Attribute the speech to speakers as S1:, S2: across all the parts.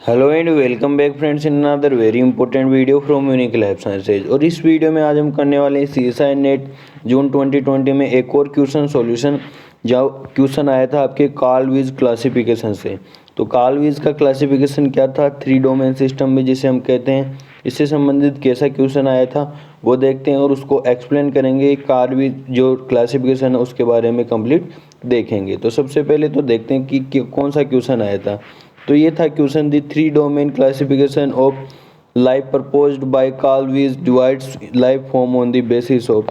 S1: Hello and welcome back friends in another very important video from unique life sciences. और इस video में आज हम करने वाले हैं सीएसआई नेट जून 2020 में एक और क्वेश्चन सॉल्यूशन। जो क्वेश्चन आया था आपके कार्ल वीज क्लासिफिकेशन से। तो कार्ल वीज का क्लासिफिकेशन क्या था, 3 डोमेन सिस्टम में जिसे हम कहते हैं, इससे संबंधित कैसा क्वेश्चन आया था वो देखते हैं और उसको एक्सप्लेन करेंगे। कार्ल वीज जो क्लासिफिकेशन है उसके बारे में कंप्लीट देखेंगे। तो सबसे पहले तो देखते हैं कि कौन सा क्वेश्चन आया था। तो ये था question, the 3 domain classification of life proposed by Carl Woese divides life form on the basis of.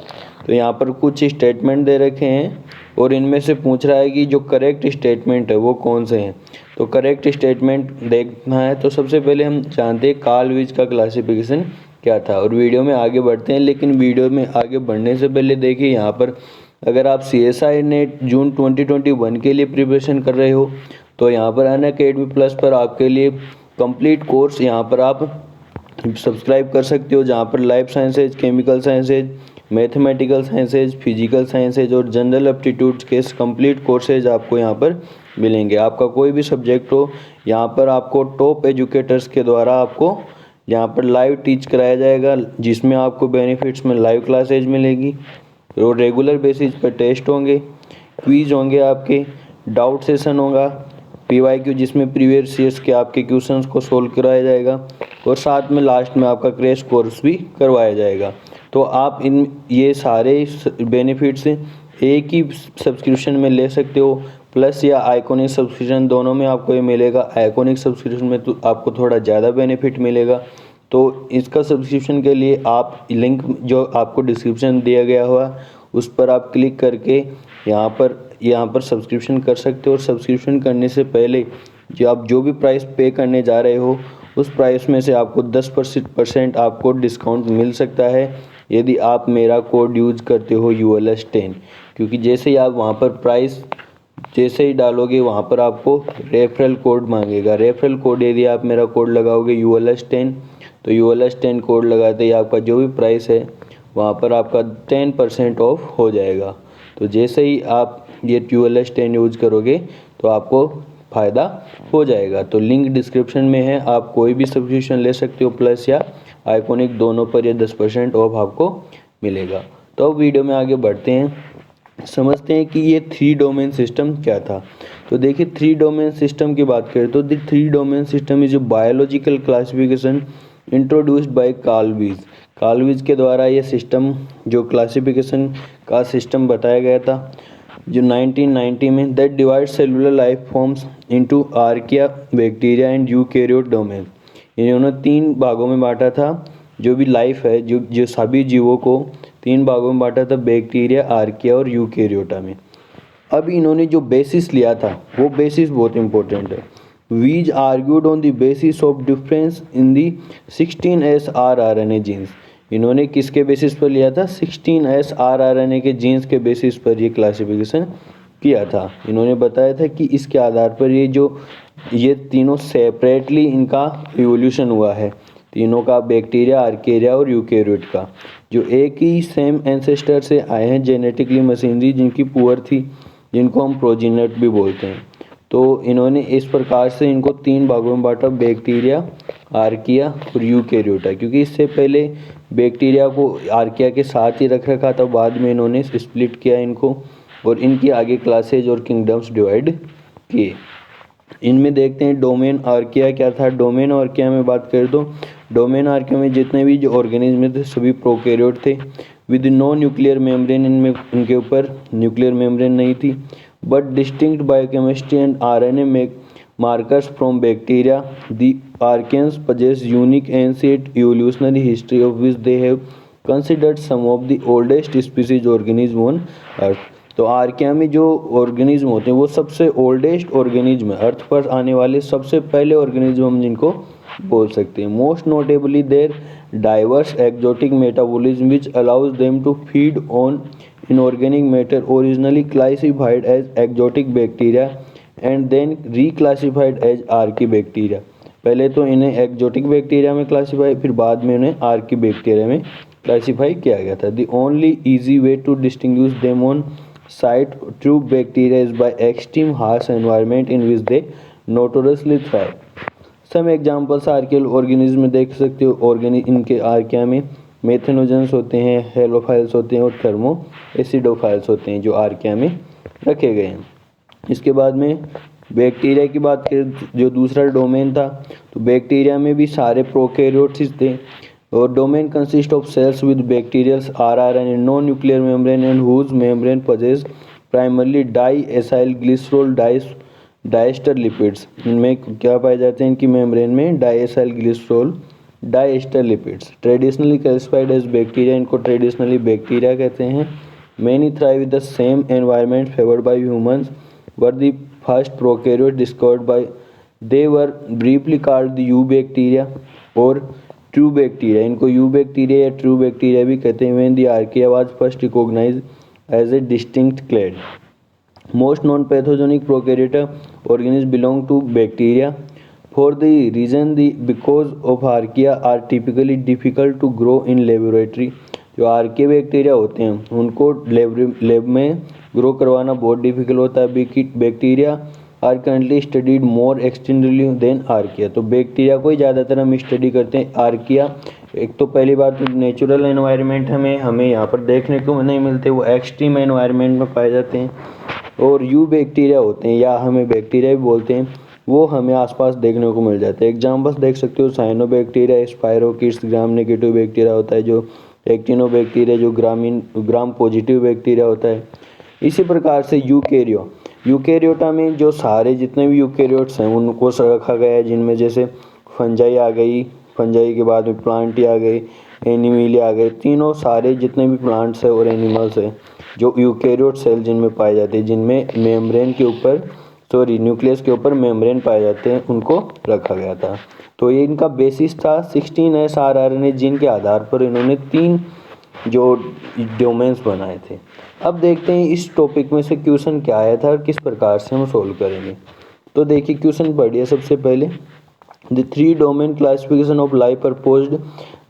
S1: तो यहाँ पर कुछ स्टेटमेंट दे रखे हैं और इनमें से पूछ रहा है कि जो करेक्ट स्टेटमेंट है वो कौन से हैं। तो करेक्ट स्टेटमेंट देखना है। तो सबसे पहले हम जानते हैं कार्ल वीज का क्लासिफिकेशन क्या था और वीडियो में आगे बढ़ते हैं। लेकिन वीडियो में आगे बढ़ने से पहले देखिए, यहाँ पर अगर आप CSI नेट जून 2021 के लिए प्रिपरेशन कर रहे हो तो यहाँ पर अनअकैडमी प्लस पर आपके लिए कंप्लीट कोर्स यहाँ पर आप सब्सक्राइब कर सकते हो, जहाँ पर life sciences, chemical sciences, mathematical sciences, physical sciences और जनरल एप्टीट्यूड्स के कंप्लीट कोर्सेज आपको यहाँ पर मिलेंगे। आपका कोई भी सब्जेक्ट हो, यहाँ पर आपको टॉप एजुकेटर्स के द्वारा आपको यहाँ पर लाइव टीच कराया जाएगा, जिसमें आपको बेनिफिट्स में लाइव क्लासेज मिलेगी और रेगुलर बेसिस पर टेस्ट होंगे, क्विज होंगे, आपके डाउट सेशन होगा, PYQ जिसमें प्रीवियस ईयर्स के आपके क्वेश्चंस को सोल्व कराया जाएगा और साथ में लास्ट में आपका क्रैश कोर्स भी करवाया जाएगा। तो आप ये सारे बेनिफिट्स एक ही सब्सक्रिप्शन में ले सकते हो, प्लस या आइकॉनिक सब्सक्रिप्शन, दोनों में आपको ये मिलेगा। आइकॉनिक सब्सक्रिप्शन में तो आपको थोड़ा ज़्यादा बेनिफिट मिलेगा। तो इसका सब्सक्रिप्शन के लिए आप लिंक जो आपको डिस्क्रिप्शन दिया गया हुआ उस पर आप क्लिक करके यहाँ पर सब्सक्रिप्शन कर सकते हो। और सब्सक्रिप्शन करने से पहले जो आप जो भी प्राइस पे करने जा रहे हो उस प्राइस में से आपको 10% आपको डिस्काउंट मिल सकता है यदि आप मेरा कोड यूज करते हो ULS10। क्योंकि जैसे ही आप वहाँ पर प्राइस जैसे ही डालोगे वहाँ पर आपको रेफरल कोड मांगेगा। रेफरल कोड यदि आप मेरा कोड लगाओगे ULS10, तो ULS10 कोड लगाते ही आपका जो भी प्राइस है वहाँ पर आपका 10% ऑफ हो जाएगा। तो जैसे ही आप ये ULS10 यूज करोगे तो आपको फ़ायदा हो जाएगा। तो लिंक डिस्क्रिप्शन में है, आप कोई भी सब्सक्रिप्शन ले सकते हो, प्लस या आइकॉनिक दोनों पर ये 10% ऑफ आपको मिलेगा। तो अब वीडियो में आगे बढ़ते हैं, समझते हैं कि ये 3 डोमेन सिस्टम क्या था। तो देखिए 3 डोमेन सिस्टम की बात करें तो the 3 domain system is biological classification introduced by Carl Woese. Carl Woese के द्वारा ये सिस्टम जो क्लासिफिकेशन का सिस्टम बताया गया था जो 1990 में, that divide cellular life forms into archaea, bacteria and eukaryote domain. इन्होंने 3 भागों में बांटा था। जो भी लाइफ है, जो सभी जीवों को 3 भागों में बांटा था, बैक्टीरिया, आर्किया और यूकैरियोटा में। अब इन्होंने जो बेसिस लिया था वो बेसिस बहुत इंपॉर्टेंट है। Woese argued on the basis of difference in the 16S rRNA genes. इन्होंने किसके बेसिस पर लिया था? 16S rRNA के जीन्स के बेसिस पर ये क्लासिफिकेशन किया था। इन्होंने बताया था कि इसके आधार पर ये तीनों सेपरेटली इनका इवोल्यूशन हुआ है, तीनों का, बैक्टीरिया, आर्किया और यूकैरियोट का, जो एक ही सेम एंसेस्टर से आए हैं। जेनेटिकली मशीनरी जिनकी पुअर थी, जिनको हम प्रोजेनेट भी बोलते हैं। तो इन्होंने इस प्रकार से इनको 3 भागों में बांटा, बैक्टीरिया, आर्किया और यूकैरियोटा। क्योंकि इससे पहले बैक्टीरिया को आर्किया के साथ ही रख रखा था, बाद में इन्होंने स्प्लिट किया इनको और इनकी आगे क्लासेज और किंगडम्स डिवाइड किए। इनमें देखते हैं डोमेन आर्किया क्या था। डोमेन आर्किया में बात करें तो डोमेन आर्किया में जितने भी जो ऑर्गेनिज्म थे सभी प्रोकैरियोट थे विद नो न्यूक्लियर मेम्ब्रेन। इनमें इनके ऊपर न्यूक्लियर मेम्ब्रेन नहीं थी, but distinct biochemistry and RNA markers from bacteria. The archaeans possess unique ancient evolutionary history of which they have considered some of the oldest species organism on earth. तो archaea में जो organism होते हैं वो सबसे oldest organism है, अर्थ पर आने वाले सबसे पहले ऑर्गेनिज्म हम जिनको बोल सकते हैं। Most notably their diverse exotic metabolism which allows them to feed on inorganic matter originally classified as exotic bacteria and then reclassified as archaebacteria. पहले तो इन्हें एक्जोटिक बैक्टीरिया में क्लासिफाई, फिर बाद में इन्हें आर्की बैक्टीरिया में क्लासिफाई किया गया था। The only easy way to distinguish them on sight true bacteria is by extreme harsh environment in which they notoriously thrive. Some examples archaeal organism देख सकते हो। इनके आर्किया में मेथेनोजेंस होते हैं, हेलोफाइल्स होते हैं और थर्मो एसिडोफाइल्स होते हैं जो आर्किया में रखे गए हैं। इसके बाद में बैक्टीरिया की बात करें, जो दूसरा डोमेन था, तो बैक्टीरिया में भी सारे प्रोकैरियोट्स थे। और domain consist of cells with bacterial rRNA non nuclear membrane and whose membrane possess primarily di acyl glycerol diester lipids. इनमें क्या पाए जाते हैं, इनकी मेम्ब्रेन में di acyl glycerol diester lipids. Traditionally classified as bacteria, इनको ट्रेडिशनली बैक्टीरिया कहते हैं। Many thrive with the same environment favored by humans were the first prokaryotes discovered by they were briefly called the eubacteria और true bacteria। इनको eubacteria या true bacteria भी कहते हैं। When the archaea was first recognized as a distinct clade, most known pathogenic prokaryote organisms belong to bacteria for the reason because of archaea are typically difficult to grow in laboratory। जो आर्के bacteria होते हैं उनको lab में grow करवाना बहुत difficult होता है। Bacteria are currently studied more extensively than archaea. तो बैक्टीरिया को ही ज़्यादातर हम स्टडी करते हैं। आर्किया एक तो पहली बात नेचुरल एनवायरनमेंट हमें यहाँ पर देखने को नहीं मिलते, वो एक्सट्रीम एनवायरनमेंट में पाए जाते हैं। और यू बैक्टीरिया होते हैं या हमें बैक्टीरिया भी बोलते हैं, वो हमें आसपास देखने को मिल जाते हैं। एग्जाम्पल्स देख सकते हो, साइनोबैक्टीरिया, स्पाइरोकिट्स, ग्राम नेगेटिव बैक्टीरिया होता है, जो एक्टिनोबैक्टीरिया जो ग्राम पॉजिटिव बैक्टीरिया होता है। इसी प्रकार से यूकेरियोटा में जो सारे जितने भी यूकेरियोट्स हैं उनको रखा गया है, जिनमें जैसे फंजाई आ गई, फंजाई के बाद में प्लांट आ गए, एनिमलिया आ गए। तीनों सारे जितने भी प्लांट्स है और एनिमल्स हैं जो यूकेरियोट सेल जिनमें पाए जाते हैं, जिनमें मेम्ब्रेन के ऊपर न्यूक्लियस के ऊपर मेम्ब्रेन पाए जाते हैं, उनको रखा गया था। तो ये इनका बेसिस था 16S आरआरएनए, जिनके आधार पर इन्होंने 3 जो डोमेन्स बनाए थे। अब देखते हैं इस टॉपिक में से क्वेश्चन क्या आया था और किस प्रकार से हम सोल्व करेंगे। तो देखिए क्वेश्चन पढ़िए सबसे पहले। The 3 domain classification of life proposed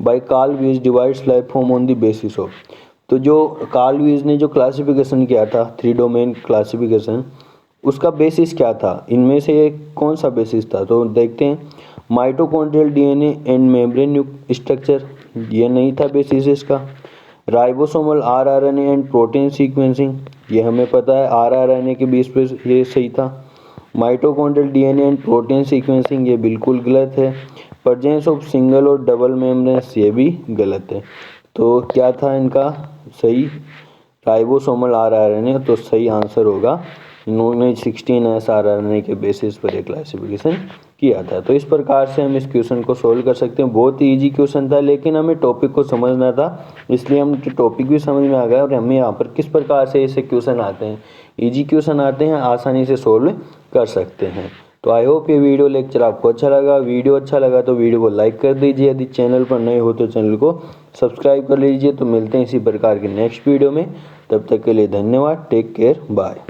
S1: by Carl Woese divides life form on the basis of. तो जो कार्ल वीज ने जो क्लासिफिकेशन किया था 3 डोमेन क्लासिफिकेशन, उसका बेसिस क्या था, इनमें से कौन सा बेसिस था। तो देखते हैं, mitochondrial DNA and membrane structure, ये नहीं था बेसिस इसका। Ribosomal rRNA and protein sequencing, ये हमें पता है आरआरएनए के बेस पे ये सही था। Mitochondrial DNA and protein sequencing, ये बिल्कुल गलत है। प्रेजेंस ऑफ सिंगल और डबल मेम्ब्रेन्स, ये भी गलत है। तो क्या था इनका सही, राइबोसोमल आरआरएनए, तो सही आंसर होगा। इन्होंने 16S आरआरएनए के बेसिस पर एक क्लासिफिकेशन किया था। तो इस प्रकार से हम इस क्वेश्चन को सोल्व कर सकते हैं। बहुत ही ईजी क्वेश्चन था, लेकिन हमें टॉपिक को समझना था, इसलिए हम टॉपिक भी समझ में आ गया और हमें यहाँ पर किस प्रकार से ऐसे क्वेश्चन आते हैं, ईजी क्वेश्चन आते हैं, आसानी से सोल्व कर सकते हैं। तो आई होप ये वीडियो लेक्चर आपको अच्छा लगा। वीडियो अच्छा लगा तो वीडियो को लाइक कर दीजिए, यदि चैनल पर नए हो तो चैनल को सब्सक्राइब कर लीजिए। तो मिलते हैं इसी प्रकार के नेक्स्ट वीडियो में, तब तक के लिए धन्यवाद। Take care, bye.